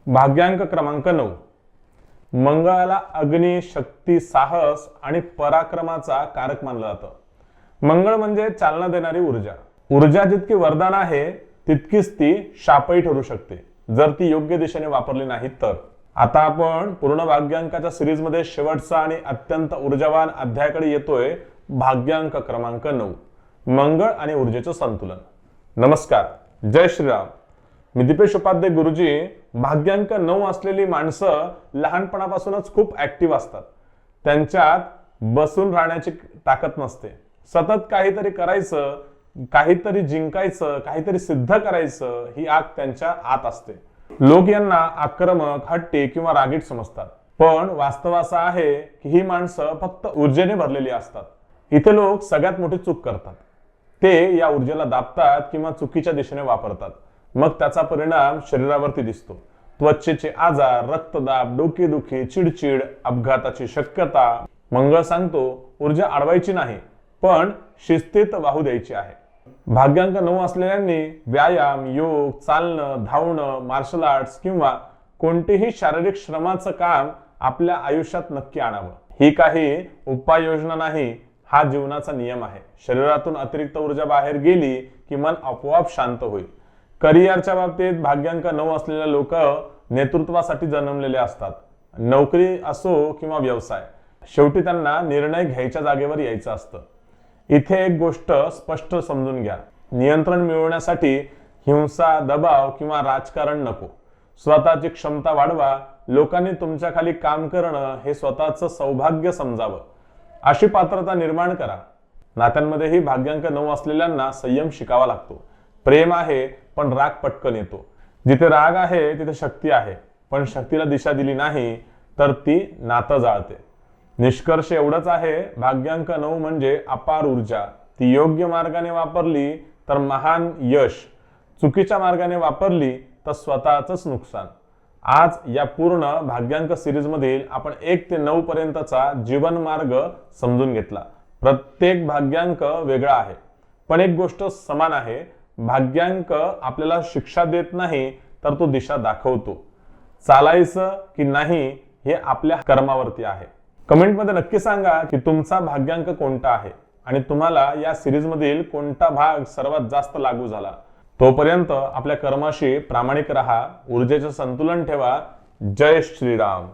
भाग्यांक क्रमांक 9. मंगळाला अग्नी, शक्ती, साहस आणि पराक्रमाचा कारक मानलं जातं। मंगळ म्हणजे चालना देणारी ऊर्जा। ऊर्जा जितकी वरदान आहे तितकीच ती शापही ठरू शकते जर ती योग्य दिशेने वापरली नाही तर। आता आपण पूर्ण भाग्यांकाच्या सिरीज मध्ये शेवटचा आणि अत्यंत ऊर्जावान अध्यायाकडे येतोय, भाग्यांक क्रमांक 9, मंगळ आणि ऊर्जेचं संतुलन। नमस्कार, जय श्रीराम। मी दीपेश उपाध्याय गुरुजी। भाग्यांक 9 असलेली माणसं लहानपणापासूनच खूप ऍक्टिव्ह असतात। त्यांच्यात बसून राहण्याची ताकद नसते। सतत काहीतरी करायचं, काहीतरी जिंकायचं, काहीतरी सिद्ध करायचं ही आग त्यांच्या आत असते। लोक यांना आक्रमक, हट्टी किंवा रागीट समजतात, पण वास्तव असं आहे की ही माणसं फक्त ऊर्जेने भरलेली असतात। इथे लोक सगळ्यात मोठी चूक करतात, ते या ऊर्जेला दाबतात किंवा चुकीच्या दिशेने वापरतात। मग त्याचा परिणाम शरीरावरती दिसतो। त्वचेचे आजार, रक्तदाब, डोकेदुखी, चिडचिड, अपघाताची शक्यता। मंगळ सांगतो ऊर्जा अडवायची नाही, पण शिस्तीत वाहू द्यायची आहे। भाग्यांक 9 असलेल्यांनी व्यायाम, योग, चालणं, धावणं, मार्शल आर्ट्स किंवा कोणतेही शारीरिक श्रमाचं काम आपल्या आयुष्यात नक्की आणावं। ही काही उपाययोजना नाही, हा जीवनाचा नियम आहे। शरीरातून अतिरिक्त ऊर्जा बाहेर गेली की मन आपोआप शांत होईल। करिअरच्या बाबतीत भाग्यांक 9 असलेले लोक नेतृत्वासाठी जन्मलेले असतात। नोकरी असो किंवा व्यवसाय, शेवटी त्यांना निर्णय घ्यायच्या जागेवर यायचं असतं। इथे एक गोष्ट स्पष्ट समजून घ्या, नियंत्रण मिळवण्यासाठी हिंसा, दबाव किंवा राजकारण नको। स्वतःची क्षमता वाढवा। लोकांनी तुमच्या खाली काम करणं हे स्वतःचं सौभाग्य समजावं, अशी पात्रता निर्माण करा। नात्यांमध्येही भाग्यांक 9 असलेल्यांना संयम शिकावा लागतो। प्रेम आहे पण राग पटकन येतो। जिथे राग आहे तिथे शक्ती आहे, पण शक्तीला दिशा दिली नाही तर ती नातं जाळते। निष्कर्ष एवढंच आहे, भाग्यांक 9 म्हणजे अपार ऊर्जा। ती योग्य मार्गाने वापरली तर महान यश, चुकीच्या मार्गाने वापरली तर स्वतःच नुकसान। आज या पूर्ण भाग्यांक सिरीज मधील आपण 1 ते 9 पर्यंतचा जीवन मार्ग समजून घेतला। प्रत्येक भाग्यांक वेगळा आहे, पण एक गोष्ट समान आहे, भाग्यांक आपल्याला शिक्षा देत नाही तर तो दिशा दाखवतो। चालायचं की नाही हे आपल्या कर्मावरती आहे। कमेंटमध्ये नक्की सांगा की तुमचा भाग्यांक कोणता आहे आणि तुम्हाला या सिरीज मधील कोणता भाग सर्वात जास्त लागू झाला। तोपर्यंत आपल्या कर्माशी प्रामाणिक राहा, ऊर्जेचे संतुलन ठेवा। जय श्रीराम।